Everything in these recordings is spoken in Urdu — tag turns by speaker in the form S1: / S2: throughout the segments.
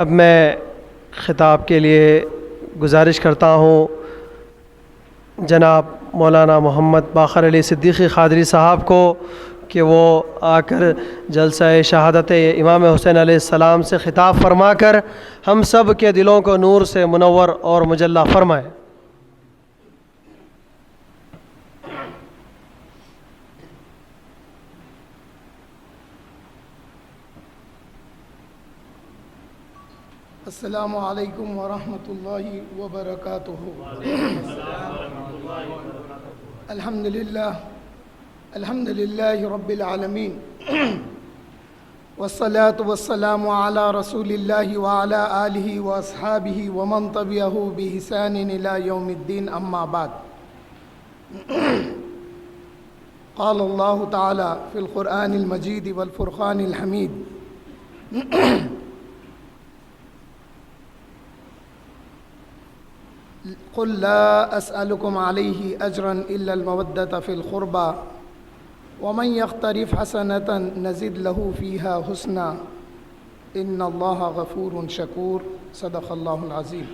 S1: اب میں خطاب کے لیے گزارش کرتا ہوں جناب مولانا محمد باقر علی صدیقی قادری صاحب کو کہ وہ آ کر جلسہ شہادت امام حسین علیہ السلام سے خطاب فرما کر ہم سب کے دلوں کو نور سے منور اور مجلہ فرمائے۔
S2: السلام علیکم ورحمۃ اللہ وبرکاتہ۔ الحمد للہ رب العالمین والصلاة والسلام علی رسول اللہ وعلی آلہ واصحابہ ومن تبعہ بإحسان الی یوم الدین، اما بعد۔ قال اللہ تعالی فی القرآن المجید والفرقان الحمید: قل لا أسألكم عليه أجرا إلا المودة في القربى ومن يقترف حسنة نزد له فيها حسنا إن الله غفور شكور، صدق الله العظيم۔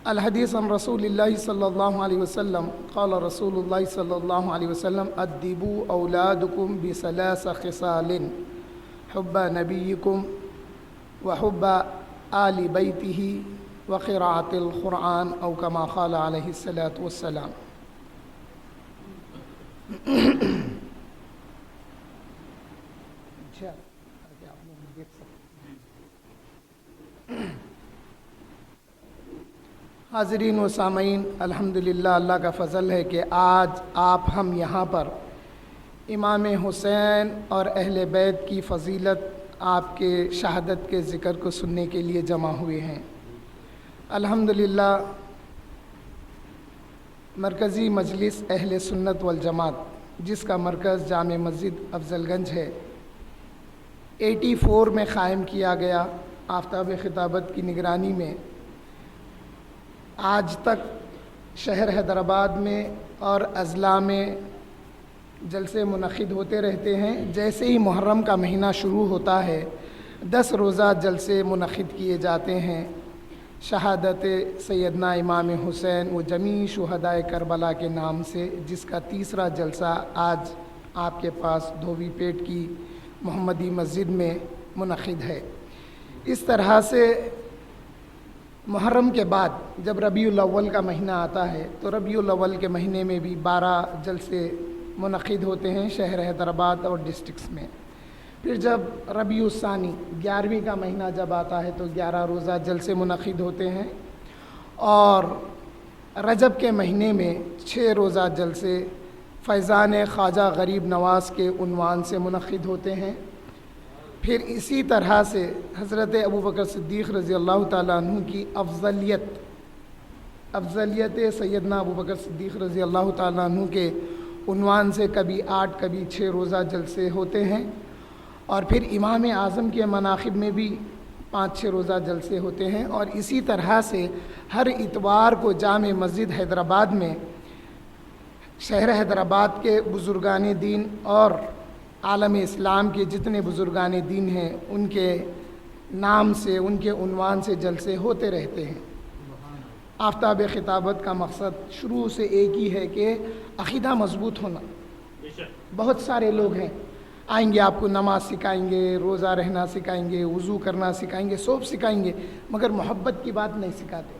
S2: الحديث عن رسول الله صلى الله عليه وسلم قال رسول الله صلى الله عليه وسلم: أدبوا أولادكم بثلاث خصال: حب نبيكم وحب آل بيته وقراءة القرآن، أو كما قال عليه الصلاة والسلام۔ حاضرین و سامعین، الحمدللہ اللہ کا فضل ہے کہ آج آپ ہم یہاں پر امام حسین اور اہل بیت کی فضیلت، آپ کے شہادت کے ذکر کو سننے کے لیے جمع ہوئے ہیں۔ الحمدللہ مرکزی مجلس اہل سنت والجماعت، جس کا مرکز جامع مسجد افضل گنج ہے، 84 میں قائم کیا گیا آفتاب خطابت کی نگرانی میں۔ آج تک شہر حیدرآباد میں اور اضلاع میں جلسے منعقد ہوتے رہتے ہیں۔ جیسے ہی محرم کا مہینہ شروع ہوتا ہے 10 روزہ جلسے منعقد کیے جاتے ہیں۔ شہادت سیدنا امام حسین و جمیع شہدائے کربلا کے نام سے، جس کا تیسرا جلسہ آج آپ کے پاس دھوبی پیٹ کی محمدی مسجد میں منعقد ہے۔ اس طرح سے محرم کے بعد جب ربیع الاول کا مہینہ آتا ہے تو ربیع الاول کے مہینے میں بھی 12 جلسے منعقد ہوتے ہیں شہر حیدرآباد اور ڈسٹرکس میں۔ پھر جب ربیع الثانی 11ویں کا مہینہ جب آتا ہے تو 11 روزہ جلسے منعقد ہوتے ہیں، اور رجب کے مہینے میں 6 روزہ جلسے فیضان خواجہ غریب نواز کے عنوان سے منعقد ہوتے ہیں۔ پھر اسی طرح سے حضرت ابوبکر صدیق رضی اللہ تعالیٰ عنہ کی افضلیت سیدنا ابوبکر صدیق رضی اللہ تعالیٰ عنہ کے عنوان سے کبھی 8 کبھی 6 روزہ جلسے ہوتے ہیں، اور پھر امام اعظم کے مناقب میں بھی 5-6 روزہ جلسے ہوتے ہیں۔ اور اسی طرح سے ہر اتوار کو جامع مسجد حیدرآباد میں شہر حیدرآباد کے بزرگان دین اور عالم اسلام کے جتنے بزرگان دین ہیں ان کے نام سے، ان کے عنوان سے جلسے ہوتے رہتے ہیں۔ آفتاب خطابت کا مقصد شروع سے ایک ہی ہے کہ عقیدہ مضبوط ہونا۔ بہت سارے لوگ ہیں آئیں گے، آپ کو نماز سکھائیں گے، روزہ رہنا سکھائیں گے، وضو کرنا سکھائیں گے، سب سکھائیں گے، مگر محبت کی بات نہیں سکھاتے۔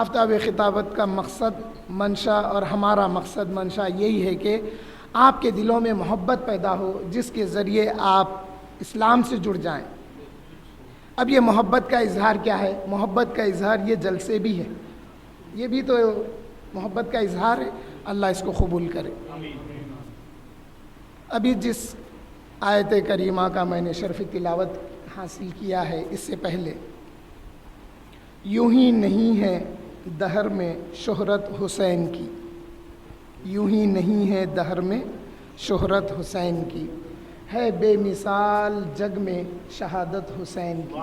S2: آفتاب خطابت کا مقصد منشا، اور ہمارا مقصد منشا یہی ہے کہ آپ کے دلوں میں محبت پیدا ہو، جس کے ذریعے آپ اسلام سے جڑ جائیں۔ اب یہ محبت کا اظہار کیا ہے؟ محبت کا اظہار یہ جلسے بھی ہے، یہ بھی تو محبت کا اظہار ہے۔ اللہ اس کو قبول کرے۔ ابھی جس آیت کریمہ کا میں نے شرف تلاوت حاصل کیا ہے، اس سے پہلے: یوں ہی نہیں ہے دہر میں شہرت حسین کی، یوں ہی نہیں ہے دہر میں شہرت حسین کی، ہے بے مثال جگ میں شہادت حسین کی۔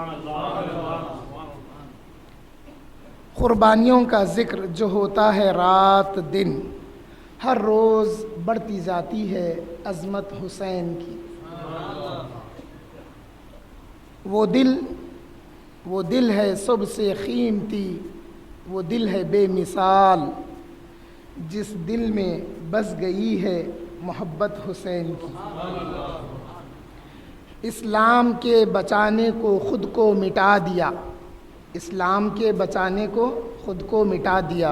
S2: قربانیوں کا ذکر جو ہوتا ہے رات دن، ہر روز بڑھتی جاتی ہے عظمت حسین کی۔ وہ دل ہے سب سے قیمتی، وہ دل ہے بے مثال، جس دل میں بس گئی ہے محبت حسین کی۔ اسلام کے بچانے کو خود کو مٹا دیا، اسلام کے بچانے کو خود کو مٹا دیا،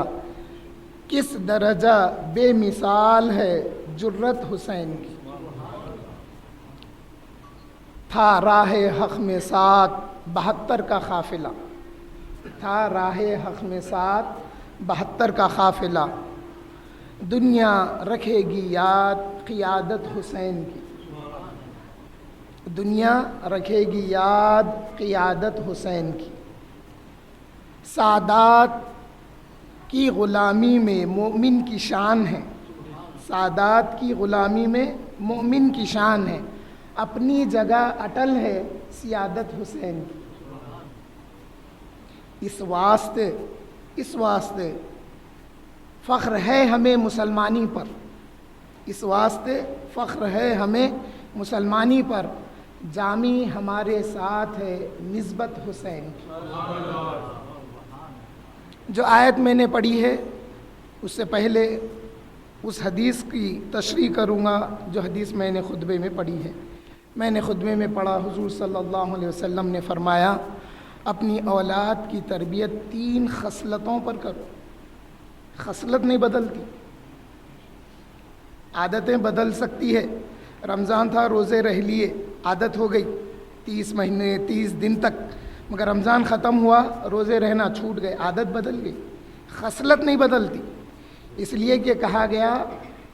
S2: کس درجہ بے مثال ہے جرت حسین کی۔ تھا راہ حق میں ساتھ 72 کا قافلہ، تھا راہ حق میں ساتھ 72 کا قافلہ، دنیا رکھے گی یاد قیادت حسین کی، دنیا رکھے گی یاد قیادت حسین کی۔ سادات کی غلامی میں مومن کی شان ہے، سادات کی غلامی میں مومن کی شان ہے، اپنی جگہ اٹل ہے سیادت حسین کی۔ اس واسطے فخر ہے ہمیں مسلمانی پر، اس واسطے فخر ہے ہمیں مسلمانی پر، جامی ہمارے ساتھ ہے نسبت حسین کی۔ جو آیت میں نے پڑھی ہے اس سے پہلے اس حدیث کی تشریح کروں گا جو حدیث میں نے خطبے میں پڑھی ہے۔ میں نے خطبے میں پڑھا، حضور صلی اللہ علیہ وسلم نے فرمایا اپنی اولاد کی تربیت 3 خصلتوں پر کرو۔ خصلت نہیں بدلتی، عادتیں بدل سکتی ہے۔ رمضان تھا، روزے رہ لیے، عادت ہو گئی 30 مہینے 30 دن تک، مگر رمضان ختم ہوا، روزے رہنا چھوٹ گئے، عادت بدل گئی۔ خصلت نہیں بدلتی، اس لیے کہ کہا گیا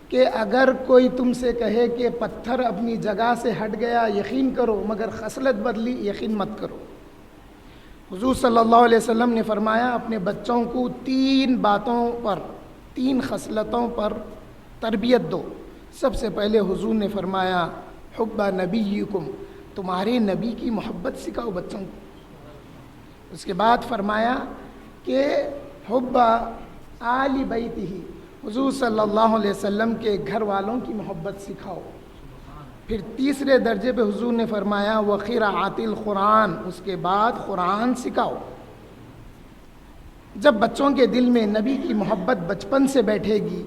S2: کہ اگر کوئی تم سے کہے کہ پتھر اپنی جگہ سے ہٹ گیا یقین کرو، مگر خصلت بدلی یقین مت کرو۔ حضور صلی اللہ علیہ وسلم نے فرمایا اپنے بچوں کو 3 باتوں پر، 3 خصلتوں پر تربیت دو۔ سب سے پہلے حضور نے فرمایا حب نبیکم، تمہارے نبی کی محبت سکھاؤ بچوں کو۔ اس کے بعد فرمایا کہ حب آل بیتہ، حضور صلی اللہ علیہ وسلم کے گھر والوں کی محبت سکھاؤ۔ پھر تیسرے درجے پہ حضور نے فرمایا وقراءۃ القرآن، اس کے بعد قرآن سکھاؤ۔ جب بچوں کے دل میں نبی کی محبت بچپن سے بیٹھے گی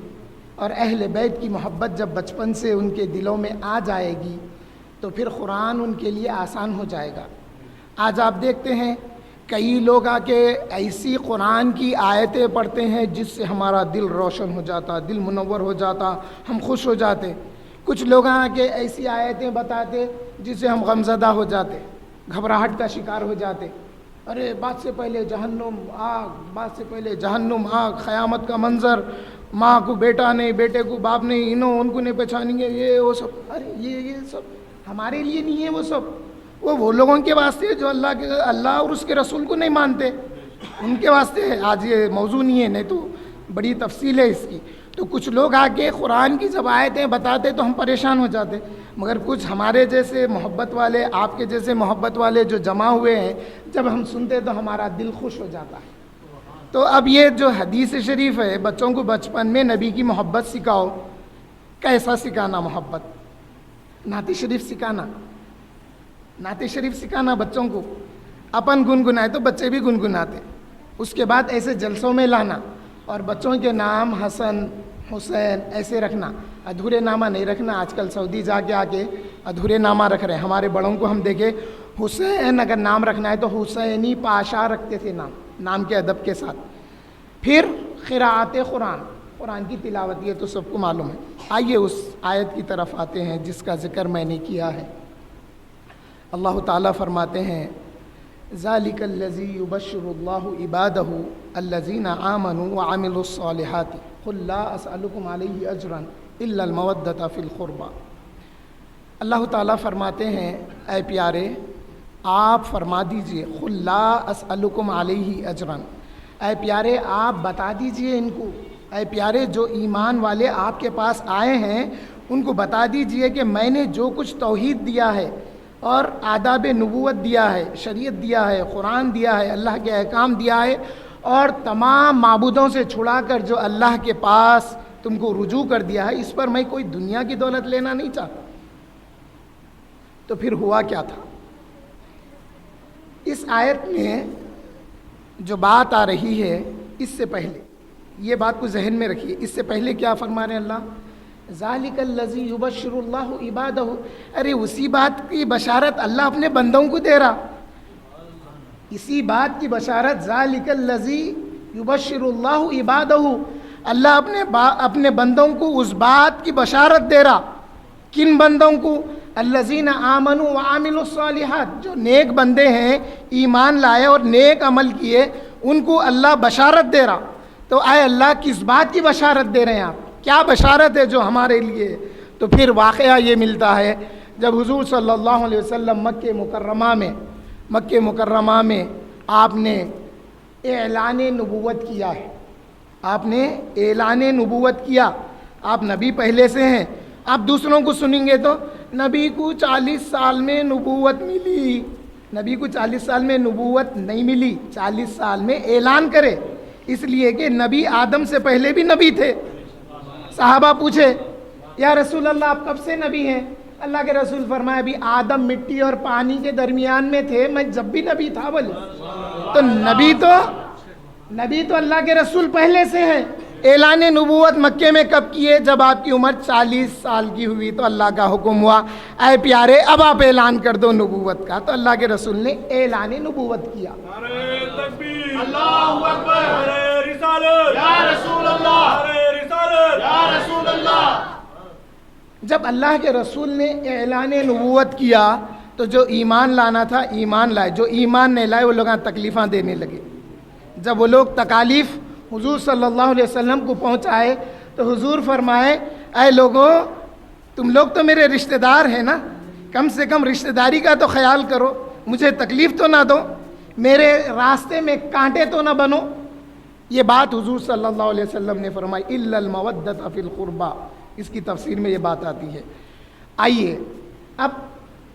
S2: اور اہل بیت کی محبت جب بچپن سے ان کے دلوں میں آ جائے گی تو پھر قرآن ان کے لیے آسان ہو جائے گا۔ آج آپ دیکھتے ہیں کئی لوگ آ کے ایسی قرآن کی آیتیں پڑھتے ہیں جس سے ہمارا دل روشن ہو جاتا، دل منور ہو جاتا، ہم خوش ہو جاتے۔ کچھ لوگ آ کے ایسی آیتیں بتاتے جس سے ہم غمزدہ ہو جاتے، گھبراہٹ کا شکار ہو جاتے۔ ارے بات سے پہلے جہنم آگ، بات سے پہلے جہنم آگ، قیامت کا منظر، ماں کو بیٹا نہیں، بیٹے کو باپ نہیں، ان کو نہیں پہچانیں گے، یہ وہ سب۔ ارے یہ سب ہمارے لیے نہیں ہے، وہ سب وہ لوگوں کے واسطے جو اللہ اور اس کے رسول کو نہیں مانتے، ان کے واسطے ہے۔ آج یہ موضوع نہیں ہے، نہیں تو بڑی تفصیل ہے اس کی۔ تو کچھ لوگ آ کے قرآن کی جب آیتیں بتاتے تو ہم پریشان ہو جاتے، مگر کچھ ہمارے جیسے محبت والے، آپ کے جیسے محبت والے جو جمع ہوئے ہیں، جب ہم سنتے تو ہمارا دل خوش ہو جاتا ہے۔ تو اب یہ جو حدیث شریف ہے، بچوں کو بچپن میں نبی کی محبت سکھاؤ۔ کیسا سکھانا محبت؟ نعت شریف سکھانا، نعت شریف سکھانا بچوں کو۔ اپن گنگنائے تو بچے بھی گنگناتے، اس کے بعد ایسے جلسوں میں لانا اور بچوں کے نام حسن حسین ایسے رکھنا، ادھورے نامہ نہیں رکھنا۔ آج کل سعودی جا کے آ کے ادھورے نامہ رکھ رہے ہیں۔ ہمارے بڑوں کو ہم دیکھے حسین اگر نام رکھنا ہے تو حسینی پاشا رکھتے تھے، نام کے ادب کے ساتھ۔ پھر قراءت قرآن، قرآن کی تلاوت، یہ تو سب کو معلوم ہے۔ آئیے اس آیت کی طرف آتے ہیں جس کا ذکر میں نے کیا ہے۔ اللہ تعالیٰ فرماتے ہیں ذالک الذی یبشر اللہ عبادہ الذین آمنوا وعملوا الصالحات قل لا اسألکم علیہ اجرا الا المودۃ فی القربى۔ اللہ تعالیٰ فرماتے ہیں اے پیارے آپ فرما دیجئے قل لا اسألکم علیہ اجرا، اے پیارے آپ بتا دیجئے ان کو، اے پیارے جو ایمان والے آپ کے پاس آئے ہیں ان کو بتا دیجئے کہ میں نے جو کچھ توحید دیا ہے اور آداب نبوت دیا ہے، شریعت دیا ہے، قرآن دیا ہے، اللہ کے احکام دیا ہے، اور تمام معبودوں سے چھڑا کر جو اللہ کے پاس تم کو رجوع کر دیا ہے، اس پر میں کوئی دنیا کی دولت لینا نہیں چاہتا۔ تو پھر ہوا کیا تھا؟ اس آیت میں جو بات آ رہی ہے اس سے پہلے یہ بات کو ذہن میں رکھیے، اس سے پہلے کیا فرما رہے ہیں اللہ؟ ذالک الذی یبشر اللہ عبادہ، ارے اسی بات کی بشارت اللہ اپنے بندوں کو دے رہا، اسی بات کی بشارت ذالک الذی یبشر اللہ عبادہ، اللہ اپنے بندوں کو اس بات کی بشارت دے رہا۔ کن بندوں کو؟ الذین آمنوا وعملوا الصالحات، جو نیک بندے ہیں، ایمان لائے اور نیک عمل کیے، ان کو اللہ بشارت دے رہا۔ تو اے اللہ کس بات کی بشارت دے رہے ہیں آپ؟ کیا بشارت ہے جو ہمارے لیے؟ تو پھر واقعہ یہ ملتا ہے جب حضور صلی اللہ علیہ وسلم مکہ مکرمہ میں آپ نے اعلان نبوت کیا ہے، آپ نے اعلان نبوت کیا، آپ نبی پہلے سے ہیں۔ آپ دوسروں کو سنیں گے تو نبی کو 40 سال میں نبوت ملی، نبی کو 40 سال میں نبوت نہیں ملی، 40 سال میں اعلان کرے، اس لیے کہ نبی آدم سے پہلے بھی نبی تھے۔ صحابہ پوچھے یا رسول اللہ آپ کب سے نبی ہیں؟ اللہ کے رسول فرمایا ابھی آدم مٹی اور پانی کے درمیان میں تھے، میں جب بھی نبی تھا بولے۔ تو نبی تو اللہ کے رسول پہلے سے ہیں۔ اعلان نبوت مکے میں کب کیے؟ جب آپ کی عمر 40 سال کی ہوئی تو اللہ کا حکم ہوا اے پیارے اب آپ اعلان کر دو نبوت کا، تو اللہ کے رسول نے اعلان نبوت کیا۔
S3: اللہ اکبر، رسالت یا رسول اللہ، رسالت یا رسول اللہ۔
S2: جب اللہ کے رسول نے اعلان نبوت کیا تو جو ایمان لانا تھا ایمان لائے، جو ایمان نہیں لائے وہ لوگ تکلیفاں دینے لگے۔ جب وہ لوگ تکالیف حضور صلی اللہ علیہ وسلم کو پہنچائے تو حضور فرمائے اے لوگوں تم لوگ تو میرے رشتہ دار ہیں نا، کم سے کم رشتہ داری کا تو خیال کرو، مجھے تکلیف تو نہ دو، میرے راستے میں کانٹے تو نہ بنو۔ یہ بات حضور صلی اللہ علیہ وسلم نے فرمائی الا المودۃ فی القربى، اس کی تفسیر میں یہ بات آتی ہے۔ آئیے اب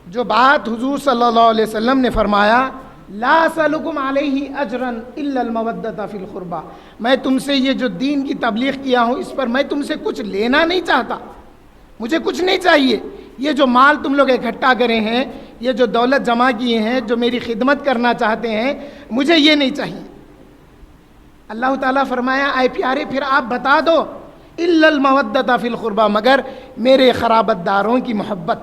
S2: جو بات حضور صلی اللہ علیہ وسلم نے فرمایا لا اسألکم علیہ اجرا الا المودۃ فی القربى، میں تم سے یہ جو دین کی تبلیغ کیا ہوں اس پر میں تم سے کچھ لینا نہیں چاہتا، مجھے کچھ نہیں چاہیے، یہ جو مال تم لوگ اکٹھا کرے ہیں، یہ جو دولت جمع کیے ہیں، جو میری خدمت کرنا چاہتے ہیں، مجھے یہ نہیں چاہیے۔ اللہ تعالیٰ فرمایا اے پیارے پھر آپ بتا دو الا المودۃ فی القربى، مگر میرے قرابت داروں کی محبت،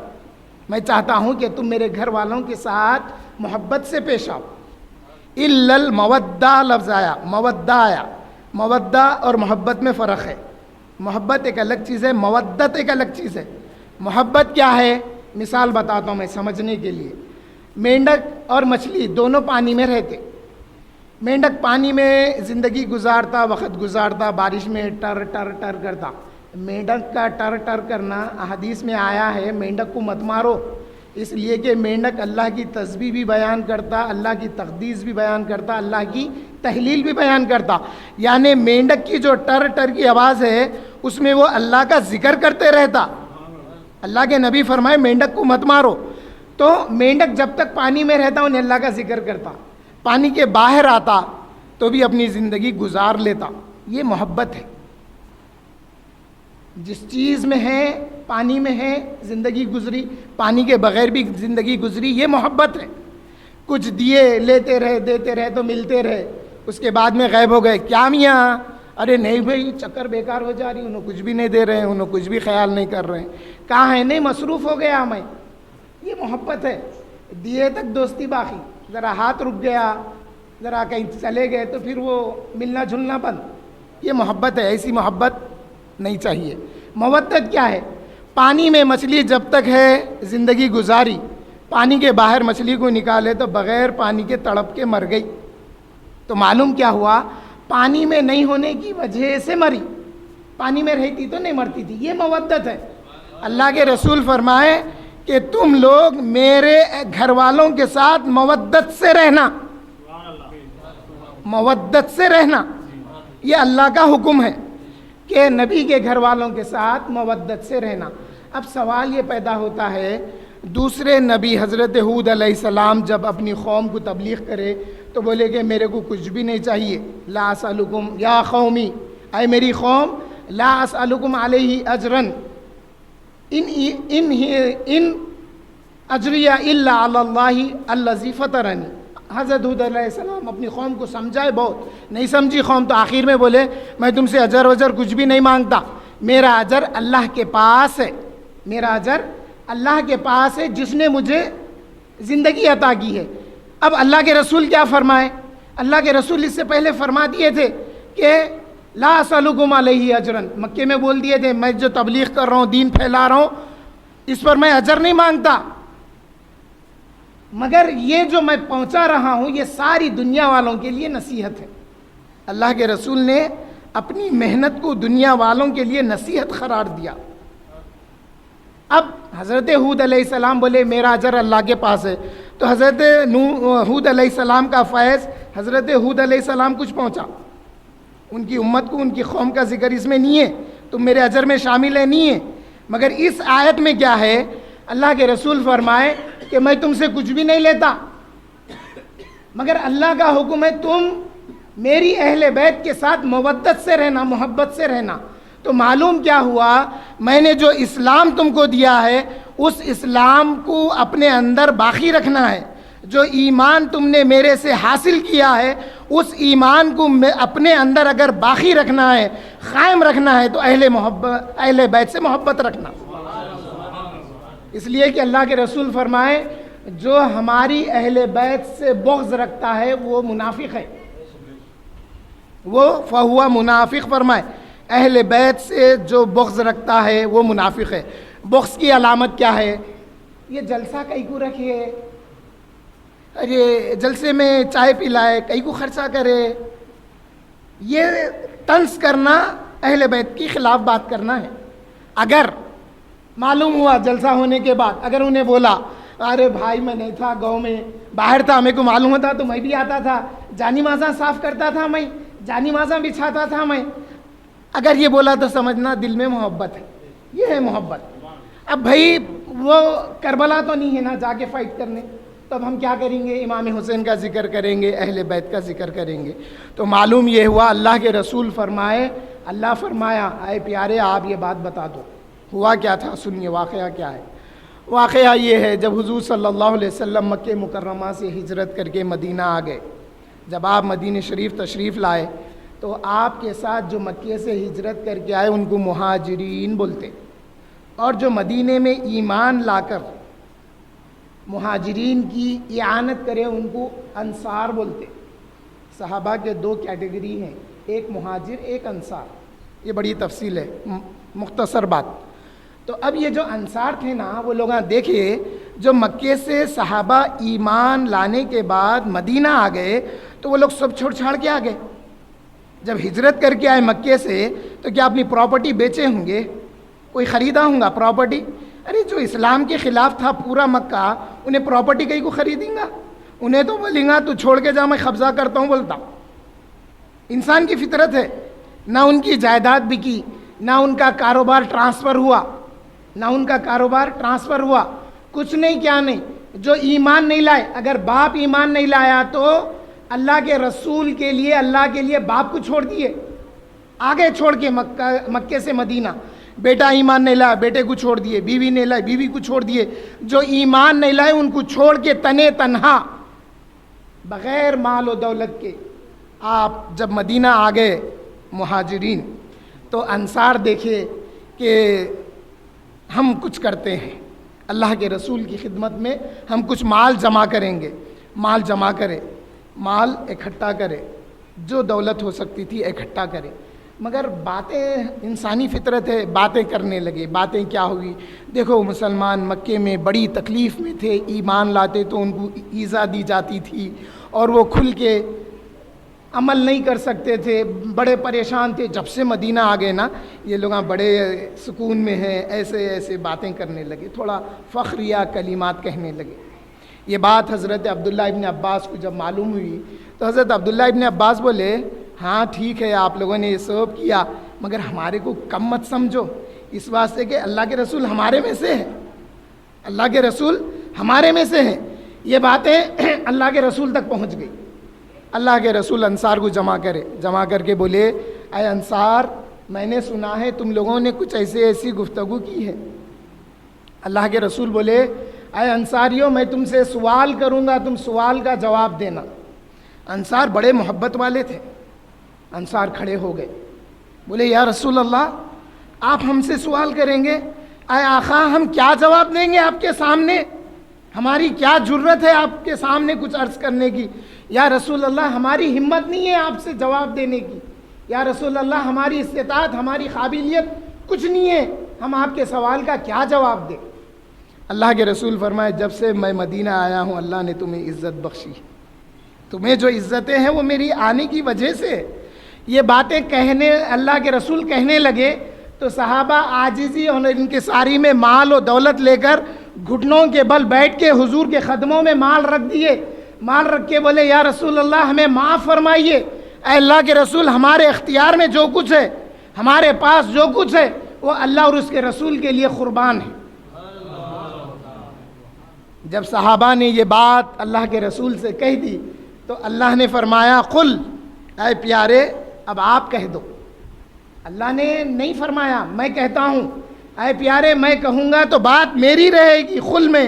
S2: میں چاہتا ہوں کہ تم میرے گھر والوں کے ساتھ محبت سے پیش آؤ۔ الا المودہ لفظ آیا، مودہ آیا، مودہ اور محبت میں فرق ہے، محبت ایک الگ چیز ہے، مودت ایک الگ چیز ہے۔ محبت کیا ہے؟ مثال بتاتا ہوں میں سمجھنے کے لیے۔ مینڈک اور مچھلی دونوں پانی میں رہتے، مینڈک پانی میں زندگی گزارتا، وقت گزارتا، بارش میں ٹر ٹر ٹر کرتا۔ مینڈک کا ٹر ٹر کرنا احادیث میں آیا ہے مینڈک کو مت مارو، اس لیے کہ مینڈک اللہ کی تسبیح بھی بیان کرتا، اللہ کی تقدیس بھی بیان کرتا، اللہ کی تحلیل بھی بیان کرتا، یعنی مینڈک کی جو ٹر ٹر کی آواز ہے اس میں وہ اللہ کا ذکر کرتے رہتا۔ اللہ کے نبی فرمائے مینڈک کو مت مارو، تو مینڈک جب تک پانی میں رہتا انہیں اللہ کا ذکر کرتا، پانی کے باہر آتا تو بھی اپنی زندگی گزار لیتا۔ یہ محبت ہے، جس چیز میں ہے پانی میں ہے زندگی گزری، پانی کے بغیر بھی زندگی گزری، یہ محبت ہے۔ کچھ دیے لیتے رہے دیتے رہے تو ملتے رہے، اس کے بعد میں غائب ہو گئے، کیا میاں؟ ارے نہیں بھائی چکر بیکار ہو جا رہی، انہوں کچھ بھی نہیں دے رہے ہیں، انہوں کچھ بھی خیال نہیں کر رہے ہیں، کہاں ہے؟ نہیں مصروف ہو گیا میں۔ یہ محبت ہے، دیے تک دوستی باقی، ذرا ہاتھ رک گیا، ذرا کہیں چلے گئے تو پھر وہ ملنا جلنا بند۔ یہ محبت ہے، ایسی محبت نہیں چاہیے۔ مودت کیا ہے؟ پانی میں مچھلی جب تک ہے زندگی گزاری، پانی کے باہر مچھلی کو نکالے تو بغیر پانی کے تڑپ کے مر گئی، تو معلوم کیا ہوا؟ پانی میں نہیں ہونے کی وجہ سے مری، پانی میں رہتی تو نہیں مرتی تھی۔ یہ مودت ہے۔ اللہ کے رسول فرمائے کہ تم لوگ میرے گھر والوں کے ساتھ مودت سے رہنا، مودت سے رہنا، یہ اللہ کا حکم ہے کہ نبی کے گھر والوں کے ساتھ مودت سے رہنا۔ اب سوال یہ پیدا ہوتا ہے، دوسرے نبی حضرت ہود علیہ السلام جب اپنی قوم کو تبلیغ کرے تو بولے کہ میرے کو کچھ بھی نہیں چاہیے، لا اسألکم یا قومی، اے میری قوم، لا اسألکم علیہ اجرا ان اجریہ الا علی اللہ الذی فطرنی، حضرت ہود علیہ السلام اپنی قوم کو سمجھائے بہت، نہیں سمجھی قوم تو آخر میں بولے میں تم سے اجر وجر کچھ بھی نہیں مانگتا، میرا اجر اللہ کے پاس ہے، میرا اجر اللہ کے پاس ہے جس نے مجھے زندگی عطا کی ہے۔ اب اللہ کے رسول کیا فرمائے؟ اللہ کے رسول اس سے پہلے فرما دیے تھے کہ لا اسألکم علیہ اجرا، مکے میں بول دیے تھے میں جو تبلیغ کر رہا ہوں، دین پھیلا رہا ہوں، اس پر میں اجر نہیں مانگتا، مگر یہ جو میں پہنچا رہا ہوں یہ ساری دنیا والوں کے لیے نصیحت ہے۔ اللہ کے رسول نے اپنی محنت کو دنیا والوں کے لیے نصیحت قرار دیا۔ اب حضرت ہود علیہ السلام بولے میرا اجر اللہ کے پاس ہے، تو حضرت ہود علیہ السلام کا فیض حضرت ہود علیہ السلام کچھ پہنچا، ان کی امت کو، ان کی قوم کا ذکر اس میں نہیں ہے، تم میرے اجر میں شامل ہے نہیں ہے۔ مگر اس آیت میں کیا ہے؟ اللہ کے رسول فرمائے کہ میں تم سے کچھ بھی نہیں لیتا، مگر اللہ کا حکم ہے تم میری اہل بیت کے ساتھ مودت سے رہنا، محبت سے رہنا۔ تو معلوم کیا ہوا؟ میں نے جو اسلام تم کو دیا ہے اس اسلام کو اپنے اندر باقی رکھنا ہے، جو ایمان تم نے میرے سے حاصل کیا ہے اس ایمان کو اپنے اندر اگر باقی رکھنا ہے، قائم رکھنا ہے، تو اہل بیت سے محبت رکھنا۔ اس لیے کہ اللہ کے رسول فرمائے جو ہماری اہل بیت سے بغض رکھتا ہے وہ منافق ہے، وہ فہو منافق، فرمائے اہل بیت سے جو بغض رکھتا ہے وہ منافق ہے۔ بغض کی علامت کیا ہے؟ یہ جلسہ کئی کو رکھے، ارے جلسے میں چائے پلائے، کئی کو خرچہ کرے، یہ طنز کرنا اہل بیت کی خلاف بات کرنا ہے۔ اگر معلوم ہوا جلسہ ہونے کے بعد اگر انہیں بولا ارے بھائی میں نہیں تھا، گاؤں میں باہر تھا، میرے کو معلوم ہوتا تو میں بھی آتا تھا، جانی مازاں صاف کرتا تھا، میں جانی مازاں بچھاتا تھا، میں اگر یہ بولا تو سمجھنا دل میں محبت ہے، یہ ہے محبت۔ اب بھائی وہ کربلا تو نہیں ہے نا جا کے فائٹ کرنے، تو اب ہم کیا کریں گے؟ امام حسین کا ذکر کریں گے، اہل بیت کا ذکر کریں گے۔ تو معلوم یہ ہوا اللہ کے رسول فرمائے، اللہ فرمایا اے پیارے آپ یہ بات بتا دو ہوا کیا تھا، سنیے واقعہ کیا ہے۔ واقعہ یہ ہے جب حضور صلی اللہ علیہ وسلم مکہ مکرمہ سے ہجرت کر کے مدینہ آ گئے، جب آپ مدینہ شریف تشریف لائے تو آپ کے ساتھ جو مکے سے ہجرت کر کے آئے ان کو مہاجرین بولتے، اور جو مدینے میں ایمان لا کر مہاجرین کی اعانت کرے ان کو انصار بولتے۔ صحابہ کے دو کیٹیگری ہیں، ایک مہاجر ایک انصار، یہ بڑی تفصیل ہے، مختصر بات۔ تو اب یہ جو انصار تھے نا وہ لوگ دیکھے جو مکے سے صحابہ ایمان لانے کے بعد مدینہ آ گئے تو وہ لوگ سب چھوڑ چھاڑ کے آ گئے۔ جب ہجرت کر کے آئے مکے سے تو کیا اپنی پراپرٹی بیچے ہوں گے؟ کوئی خریدا ہوں گا پراپرٹی؟ ارے جو اسلام کے خلاف تھا پورا مکہ، انہیں پراپرٹی کہیں کو خریدیں گا؟ انہیں تو بولیں گا تو چھوڑ کے جا، میں قبضہ کرتا ہوں بولتا ہوں۔ انسان کی فطرت ہے، نہ ان کی جائیداد بکی، نہ ان کا کاروبار ٹرانسفر ہوا، نہ ان کا کاروبار ٹرانسفر ہوا، کچھ نہیں کیا نہیں۔ جو ایمان نہیں لائے، اگر باپ ایمان نہیں لایا تو اللہ کے رسول کے لیے، اللہ کے لیے باپ کو چھوڑ دیے، آگے چھوڑ کے مکے سے مدینہ۔ بیٹا ایمان نہیں لایا، بیٹے کو چھوڑ دیے، بیوی نہیں لائی، بیوی کو چھوڑ دیے۔ جو ایمان نہیں لائے ان کو چھوڑ کے تنے تنہا بغیر مال و دولت کے آپ جب مدینہ آ گئے مہاجرین، تو انصار دیکھے کہ ہم کچھ کرتے ہیں اللہ کے رسول کی خدمت میں، ہم کچھ مال جمع کریں گے۔ مال جمع کرے، مال اکٹھا کرے، جو دولت ہو سکتی تھی اکٹھا کرے، مگر باتیں انسانی فطرت ہے، باتیں کرنے لگے۔ باتیں کیا ہوئی؟ دیکھو مسلمان مکے میں بڑی تکلیف میں تھے، ایمان لاتے تو ان کو ایذا دی جاتی تھی اور وہ کھل کے عمل نہیں کر سکتے تھے، بڑے پریشان تھے۔ جب سے مدینہ آ گئے نا یہ لوگ بڑے سکون میں ہیں، ایسے ایسے باتیں کرنے لگے، تھوڑا فخریہ کلمات کہنے لگے۔ یہ بات حضرت عبداللہ ابن عباس کو جب معلوم ہوئی تو حضرت عبداللہ ابن عباس بولے ہاں ٹھیک ہے آپ لوگوں نے یہ سب کیا، مگر ہمارے کو کم مت سمجھو، اس واسطے کہ اللہ کے رسول ہمارے میں سے ہے، اللہ کے رسول ہمارے میں سے ہیں۔ یہ باتیں اللہ کے رسول تک پہنچ گئی۔ اللہ کے رسول انصار کو جمع کر کے بولے اے انصار، میں نے سنا ہے تم لوگوں نے کچھ ایسی گفتگو کی ہے۔ اللہ کے رسول بولے اے انصاریوں میں تم سے سوال کروں گا، تم سوال کا جواب دینا۔ انصار بڑے محبت والے تھے، انصار کھڑے ہو گئے، بولے یا رسول اللہ آپ ہم سے سوال کریں گے؟ اے آقا ہم کیا جواب دیں گے آپ کے سامنے، ہماری کیا جرت ہے آپ کے سامنے کچھ عرض کرنے کی؟ یا رسول اللہ ہماری ہمت نہیں ہے آپ سے جواب دینے کی، یا رسول اللہ ہماری استطاعت، ہماری قابلیت کچھ نہیں ہے، ہم آپ کے سوال کا کیا جواب دیں؟ اللہ کے رسول فرمائے جب سے میں مدینہ آیا ہوں اللہ نے تمہیں عزت بخشی، تمہیں جو عزتیں ہیں وہ میری آنے کی وجہ سے۔ یہ باتیں کہنے اللہ کے رسول کہنے لگے تو صحابہ عاجزی اور انکساری میں مال و دولت لے کر گھٹنوں کے بل بیٹھ کے حضور کے قدموں میں مال رکھ دیے، مال رکھ کے بولے یا رسول اللہ ہمیں معاف فرمائیے۔ اے اللہ کے رسول ہمارے اختیار میں جو کچھ ہے، ہمارے پاس جو کچھ ہے وہ اللہ اور اس کے رسول کے لیے قربان ہے۔ جب صحابہ نے یہ بات اللہ کے رسول سے کہہ دی تو اللہ نے فرمایا قل، اے پیارے اب آپ کہہ دو۔ اللہ نے نہیں فرمایا میں کہتا ہوں، اے پیارے میں کہوں گا تو بات میری رہے گی۔ قل میں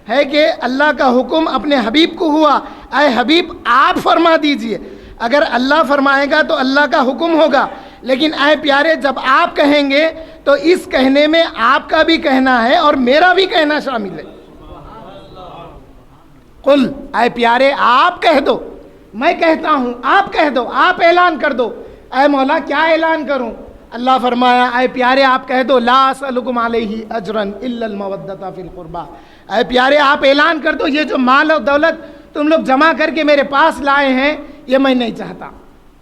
S2: ہے کہ اللہ کا حکم اپنے حبیب کو ہوا، اے حبیب آپ فرما دیجئے۔ اگر اللہ فرمائے گا تو اللہ کا حکم ہوگا، لیکن اے پیارے جب آپ کہیں گے تو اس کہنے میں آپ کا بھی کہنا ہے اور میرا بھی کہنا شامل ہے۔ قل، اے پیارے آپ کہہ دو، میں کہتا ہوں آپ کہہ دو، آپ اعلان کر دو۔ اے مولا کیا اعلان کروں؟ اللہ فرمایا اے پیارے آپ کہہ دو لا اسألکم علیہ اجرا الا المودۃ فی القربى۔ اے پیارے آپ اعلان کر دو یہ جو مال و دولت تم لوگ جمع کر کے میرے پاس لائے ہیں یہ میں نہیں چاہتا،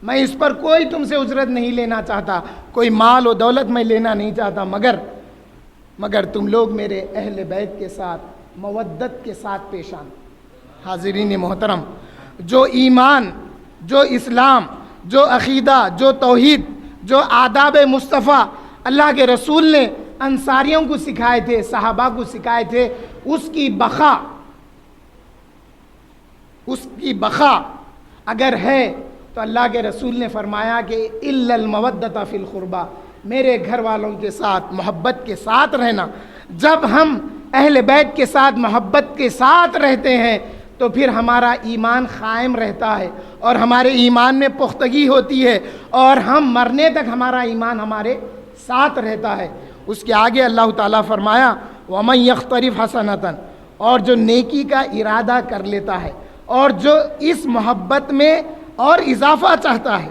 S2: میں اس پر کوئی تم سے اجرت نہیں لینا چاہتا، کوئی مال و دولت میں لینا نہیں چاہتا، مگر تم لوگ میرے اہل بیت کے ساتھ مودت کے ساتھ پیش آنا۔ حاضرین محترم، جو ایمان، جو اسلام، جو عقیدہ، جو توحید، جو آداب مصطفیٰ اللہ کے رسول نے انصاریوں کو سکھائے تھے، صحابہ کو سکھائے تھے، اس کی بقا اگر ہے تو اللہ کے رسول نے فرمایا کہ الا المودۃ فی القربى، میرے گھر والوں کے ساتھ محبت کے ساتھ رہنا۔ جب ہم اہل بیت کے ساتھ محبت کے ساتھ رہتے ہیں تو پھر ہمارا ایمان قائم رہتا ہے اور ہمارے ایمان میں پختگی ہوتی ہے اور ہم مرنے تک ہمارا ایمان ہمارے ساتھ رہتا ہے۔ اس کے آگے اللہ تعالیٰ فرمایا وَمَن يَقْتَرِفْ حَسَنَةً، اور جو نیکی کا ارادہ کر لیتا ہے اور جو اس محبت میں اور اضافہ چاہتا ہے،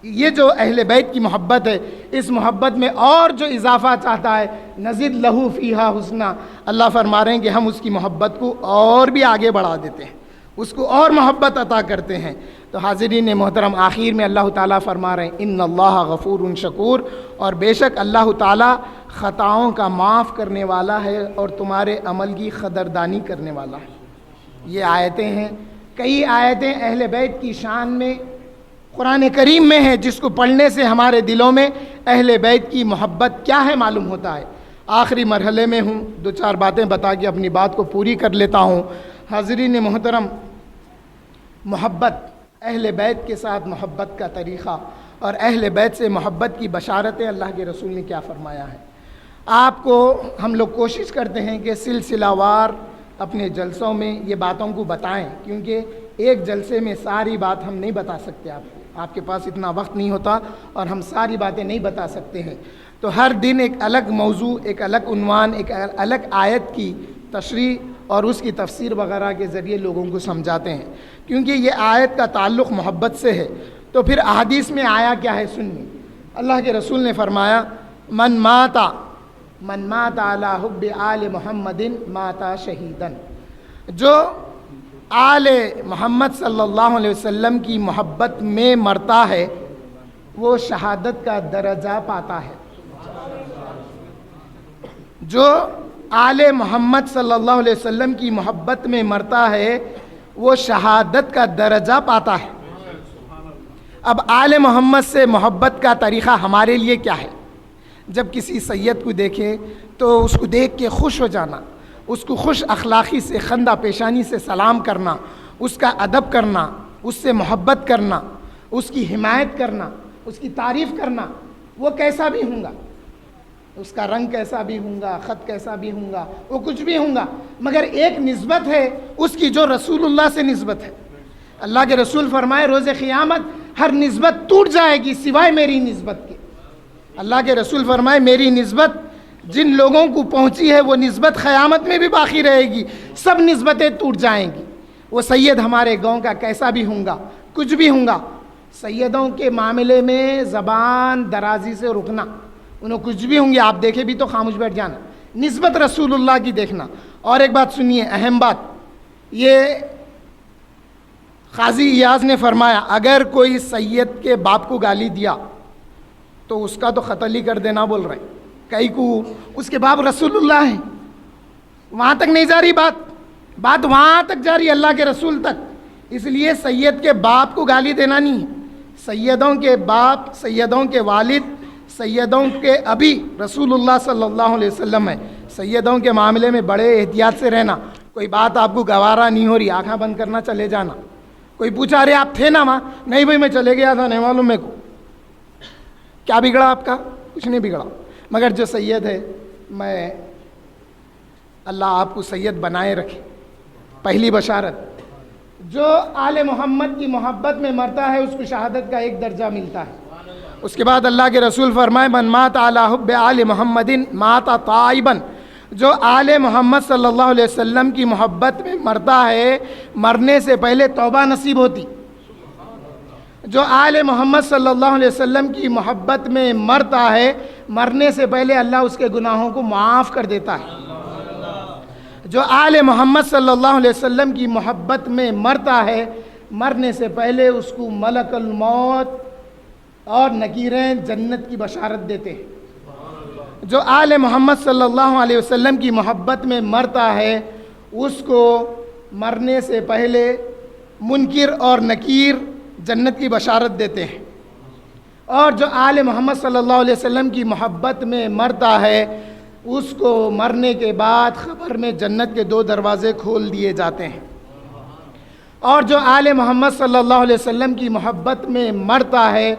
S2: یہ جو اہل بیت کی محبت ہے اس محبت میں اور جو اضافہ چاہتا ہے نزد لہو فیہا حسنا، اللہ فرما رہے ہیں کہ ہم اس کی محبت کو اور بھی آگے بڑھا دیتے ہیں، اس کو اور محبت عطا کرتے ہیں۔ تو حاضرین محترم آخر میں اللہ تعالیٰ فرما رہے ہیں ان اللہ غفور شکور، اور بے شک اللہ تعالیٰ خطاؤں کا معاف کرنے والا ہے اور تمہارے عمل کی قدردانی کرنے والا ہے۔ یہ آیتیں ہیں، کئی آیتیں اہل بیت کی شان میں قرآن کریم میں ہے جس کو پڑھنے سے ہمارے دلوں میں اہل بیت کی محبت کیا ہے معلوم ہوتا ہے۔ آخری مرحلے میں ہوں، دو چار باتیں بتا کے اپنی بات کو پوری کر لیتا ہوں۔ حاضرین محترم، محبت، اہل بیت کے ساتھ محبت کا طریقہ اور اہل بیت سے محبت کی بشارتیں اللہ کے رسول نے کیا فرمایا ہے۔ آپ کو ہم لوگ کوشش کرتے ہیں کہ سلسلہ وار اپنے جلسوں میں یہ باتوں کو بتائیں، کیونکہ ایک جلسے میں ساری بات ہم نہیں بتا سکتے، آپ کے پاس اتنا وقت نہیں ہوتا اور ہم ساری باتیں نہیں بتا سکتے ہیں۔ تو ہر دن ایک الگ موضوع، ایک الگ عنوان، ایک الگ آیت کی تشریح اور اس کی تفسیر وغیرہ کے ذریعے لوگوں کو سمجھاتے ہیں، کیونکہ یہ آیت کا تعلق محبت سے ہے۔ تو پھر احادیث میں آیا کیا ہے سنیے۔ اللہ کے رسول نے فرمایا من مات علی حب آل محمد مات شہیدن، جو آل محمد صلی اللہ علیہ وسلم کی محبت میں مرتا ہے وہ شہادت کا درجہ پاتا ہے۔ جو آل محمد صلی اللہ علیہ وسلم کی محبت میں مرتا ہے وہ شہادت کا درجہ پاتا ہے۔ اب آل محمد سے محبت کا طریقہ ہمارے لیے کیا ہے؟ جب کسی سید کو دیکھیں تو اس کو دیکھ کے خوش ہو جانا، اس کو خوش اخلاقی سے، خندہ پیشانی سے سلام کرنا، اس کا ادب کرنا، اس سے محبت کرنا، اس کی حمایت کرنا، اس کی تعریف کرنا، وہ کیسا بھی ہوں گا، اس کا رنگ کیسا بھی ہوں گا، خط کیسا بھی ہوں گا، وہ کچھ بھی ہوں گا، مگر ایک نسبت ہے اس کی جو رسول اللہ سے نسبت ہے۔ اللہ کے رسول فرمائے روز قیامت ہر نسبت ٹوٹ جائے گی سوائے میری نسبت کے۔ اللہ کے رسول فرمائے میری نسبت جن لوگوں کو پہنچی ہے وہ نسبت قیامت میں بھی باقی رہے گی، سب نسبتیں ٹوٹ جائیں گی۔ وہ سید ہمارے گاؤں کا کیسا بھی ہوں گا، کچھ بھی ہوں گا، سیدوں کے معاملے میں زبان درازی سے رکنا، انہوں کچھ بھی ہوں گے آپ دیکھیں بھی تو خاموش بیٹھ جانا، نسبت رسول اللہ کی دیکھنا۔ اور ایک بات سنیے، اہم بات، یہ قاضی ایاز نے فرمایا اگر کوئی سید کے باپ کو گالی دیا تو اس کا تو قتل ہی کر دینا بول رہے، کئی کو اس کے باپ رسول اللہ ہیں، وہاں تک نہیں جا رہی بات وہاں تک جا رہی اللہ کے رسول تک۔ اس لیے سید کے باپ کو گالی دینا نہیں ہے، سیدوں کے باپ، سیدوں کے والد، سیدوں کے ابھی رسول اللہ صلی اللہ علیہ وسلم ہے۔ سیدوں کے معاملے میں بڑے احتیاط سے رہنا، کوئی بات آپ کو گوارا نہیں ہو رہی آنکھیں بند کرنا چلے جانا۔ کوئی پوچھا رہے آپ تھے نا وہاں؟ نہیں بھائی میں چلے گیا تھا، نہیں معلوم میرے کو۔ کیا بگڑا آپ کا؟ کچھ نہیں بگڑا، مگر جو سید ہے میں اللہ آپ کو سید بنائے رکھے۔ پہلی بشارت، جو آل محمد کی محبت میں مرتا ہے اس کو شہادت کا ایک درجہ ملتا ہے۔ اس کے بعد اللہ کے رسول فرمائے من مات علی حب آل محمد مات طائبا، جو آل محمد صلی اللہ علیہ وسلم کی محبت میں مرتا ہے مرنے سے پہلے توبہ نصیب ہوتی۔ جو آل محمد صلی اللہ علیہ وسلم کی محبت میں مرتا ہے مرنے سے پہلے اللہ اس کے گناہوں کو معاف کر دیتا ہے۔ جو آل محمد صلی اللہ علیہ وسلم کی محبت میں مرتا ہے مرنے سے پہلے اس کو ملک الموت اور نکیرین جنت کی بشارت دیتے ہیں۔ جو آل محمد صلی اللہ علیہ وسلم کی محبت میں مرتا ہے اس کو مرنے سے پہلے منکر اور نکیر جنت کی بشارت دیتے ہیں۔ اور جو آل محمد صلی اللہ علیہ وسلم کی محبت میں مرتا ہے اس کو مرنے کے بعد خبر میں جنت کے 2 دروازے کھول دیے جاتے ہیں۔ اور جو آل محمد صلی اللہ علیہ وسلم کی محبت میں مرتا ہے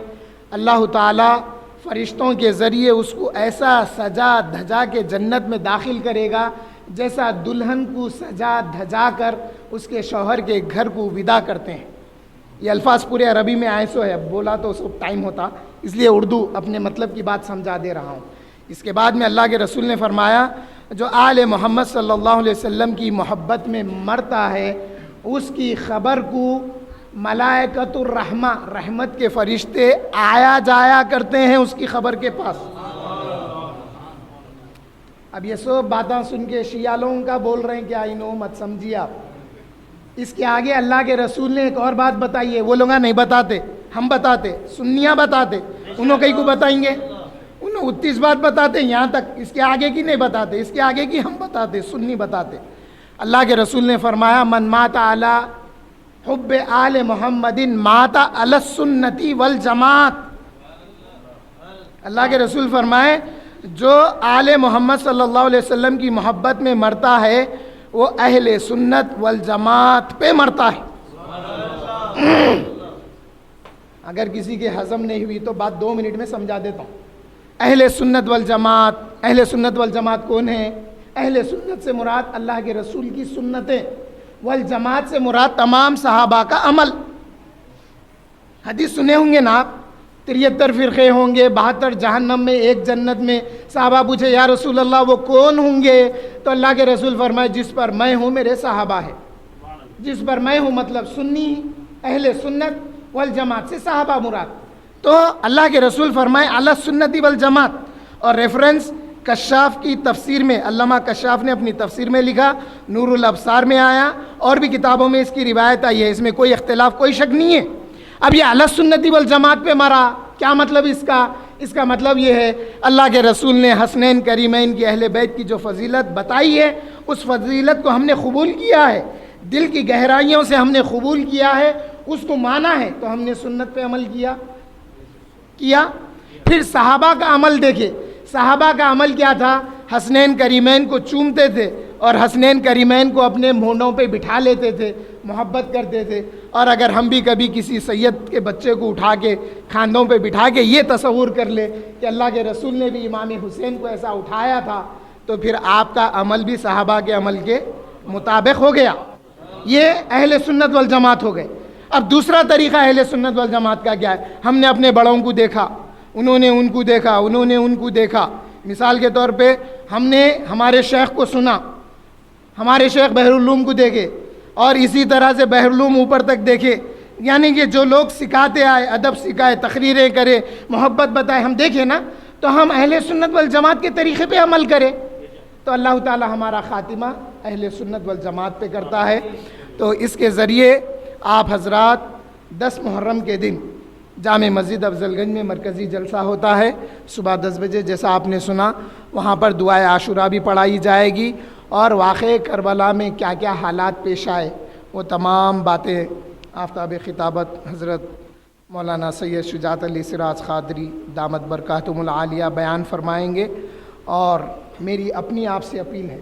S2: اللہ تعالیٰ فرشتوں کے ذریعے اس کو ایسا سجا دھجا کے جنت میں داخل کرے گا جیسا دلہن کو سجا دھجا کر اس کے شوہر کے گھر کو ودا کرتے ہیں۔ یہ الفاظ پورے عربی میں آئے سو ہے، اب بولا تو سب ٹائم ہوتا، اس لیے اردو اپنے مطلب کی بات سمجھا دے رہا ہوں۔ اس کے بعد میں اللہ کے رسول نے فرمایا جو آل محمد صلی اللہ علیہ وسلم کی محبت میں مرتا ہے اس کی خبر کو ملائکۃ الرحمہ رحمت کے فرشتے آیا جایا کرتے ہیں اس کی خبر کے پاس۔ اب یہ سب باتیں سن کے شیعہ لوگوں کا بول رہے ہیں کہ آئینو مت سمجھیے آپ۔ اس کے آگے اللہ کے رسول نے ایک اور بات بتائی ہے، وہ لوگ نہیں بتاتے، ہم بتاتے، سنیاں بتاتے، انہوں کئی کو بتائیں گے، انہوں 29 بات بتاتے ہیں یہاں تک، اس کے آگے کی نہیں بتاتے، اس کے آگے کی ہم بتاتے، سنی بتاتے۔ اللہ کے رسول نے فرمایا من مات علی حب آل محمد مات علی السنتی والجماعت۔ اللہ کے رسول فرمائے جو آل محمد صلی اللہ علیہ وسلم کی محبت میں مرتا ہے وہ اہل سنت والجماعت پہ مرتا ہے۔ اگر کسی کے ہضم نہیں ہوئی تو بات 2 منٹ میں سمجھا دیتا ہوں۔ اہل سنت والجماعت، اہل سنت والجماعت کون ہیں؟ اہل سنت سے مراد اللہ کے رسول کی سنتیں، والجماعت سے مراد تمام صحابہ کا عمل۔ حدیث سنے ہوں گے نا آپ، 73 فرقے ہوں گے، 72 جہنم میں، 1 جنت میں۔ صحابہ پوچھے یا رسول اللہ وہ کون ہوں گے؟ تو اللہ کے رسول فرمائے جس پر میں ہوں میرے صحابہ ہے، جس پر میں ہوں مطلب سنی، اہل سنت والجماعت سے صحابہ مراد۔ تو اللہ کے رسول فرمائے علی سنتی والجماعت، اور ریفرنس کشاف کی تفسیر میں علامہ کشاف نے اپنی تفسیر میں لکھا، نور الابصار میں آیا، اور بھی کتابوں میں اس کی روایت آئی ہے، اس میں کوئی اختلاف کوئی شک نہیں ہے۔ اب یہ علی سنتی والجماعت پہ مرا، کیا مطلب اس کا مطلب یہ ہے اللہ کے رسول نے حسنین کریمین کی اہل بیت کی جو فضیلت بتائی ہے اس فضیلت کو ہم نے قبول کیا ہے، دل کی گہرائیوں سے ہم نے قبول کیا ہے، اس کو مانا ہے، تو ہم نے سنت پہ عمل کیا۔ پھر صحابہ کا عمل دیکھے، صحابہ کا عمل کیا تھا؟ حسنین کریمین کو چومتے تھے اور حسنین کریمین کو اپنے مونڈوں پہ بٹھا لیتے تھے، محبت کرتے تھے۔ اور اگر ہم بھی کبھی کسی سید کے بچے کو اٹھا کے کھاندوں پہ بٹھا کے یہ تصور کر لے کہ اللہ کے رسول نے بھی امام حسین کو ایسا اٹھایا تھا، تو پھر آپ کا عمل بھی صحابہ کے عمل کے مطابق ہو گیا۔ یہ اہل سنت والجماعت ہو گئے۔ اب دوسرا طریقہ اہل سنت والجماعت کا کیا ہے؟ ہم نے اپنے بڑوں کو دیکھا، انہوں نے ان کو دیکھا، انہوں نے ان کو دیکھا۔ مثال کے طور پہ ہم نے ہمارے شیخ کو سنا، ہمارے شیخ بحر العلوم کو دیکھے، اور اسی طرح سے بحر العلوم اوپر تک دیکھے، یعنی کہ جو لوگ سکھاتے آئے، ادب سکھائے، تقریریں کرے، محبت بتائے، ہم دیکھیں نا، تو ہم اہل سنت والجماعت کے طریقے پہ عمل کریں، تو اللہ تعالی ہمارا خاتمہ اہل سنت والجماعت پہ کرتا ہے۔ تو اس کے ذریعے آپ حضرات 10 محرم کے دن جامع مسجد افضل گنج میں مرکزی جلسہ ہوتا ہے صبح 10 بجے، جیسا آپ نے سنا، وہاں پر دعائے عاشورہ بھی پڑھائی جائے گی، اور واقعہ کربلا میں کیا کیا حالات پیش آئے وہ تمام باتیں آفتاب خطابت حضرت مولانا سید شجاعت علی سراج قادری دامت برکاتہم العالیہ بیان فرمائیں گے۔ اور میری اپنی آپ سے اپیل ہے،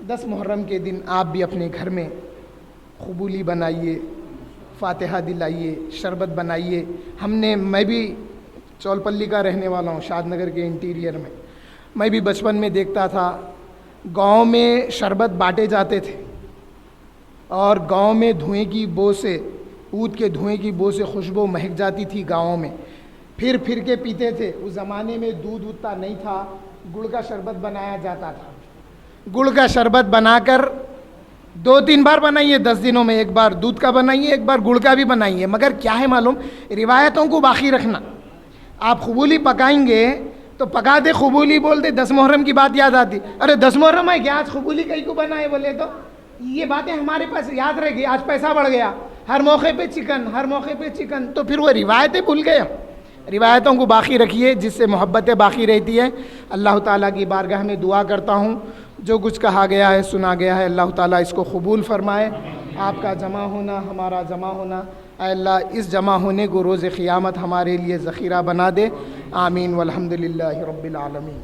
S2: 10 محرم کے دن آپ بھی اپنے گھر میں قبولی بنائیے، فاتحہ دلائیے، شربت بنائیے۔ میں بھی چول پلی کا رہنے والا ہوں، شاد نگر کے انٹیریئر میں۔ میں بھی بچپن میں دیکھتا تھا گاؤں میں شربت بانٹے جاتے تھے، اور گاؤں میں دھوئیں کی بو سے، عود کے دھوئیں کی بو سے خوشبو مہک جاتی تھی گاؤں میں، پھر کے پیتے تھے۔ اس زمانے میں دودھ اتنا نہیں تھا، گڑ کا شربت بنایا جاتا تھا۔ گڑ کا شربت بنا کر 2-3 بار بنائیے، 10 دنوں میں ایک بار دودھ کا بنائیے، ایک بار گڑ کا بھی بنائیے، مگر کیا ہے معلوم، روایتوں کو باقی رکھنا۔ آپ قبولی پکائیں گے تو پکا دے، قبولی بول دے، 10 محرم کی بات یاد آتی، ارے 10 محرم ہے کیا آج قبولی کئی کو بنائے بولے، تو یہ باتیں ہمارے پاس یاد رہ گئی۔ آج پیسہ بڑھ گیا، ہر موقع پہ چکن، ہر موقع پہ چکن، تو پھر وہ روایتیں بھول گئے ہم۔ روایتوں کو باقی رکھیے، جس سے محبتیں باقی رہتی ہیں۔ اللہ تعالیٰ کی بارگاہ میں دعا کرتا ہوں، جو کچھ کہا گیا ہے، سنا گیا ہے، اللہ تعالیٰ اس کو قبول فرمائے۔ آپ کا جمع ہونا، ہمارا جمع ہونا، اے اللہ اس جمع ہونے کو روز قیامت ہمارے لیے ذخیرہ بنا دے۔ آمین والحمد للہ رب العالمین۔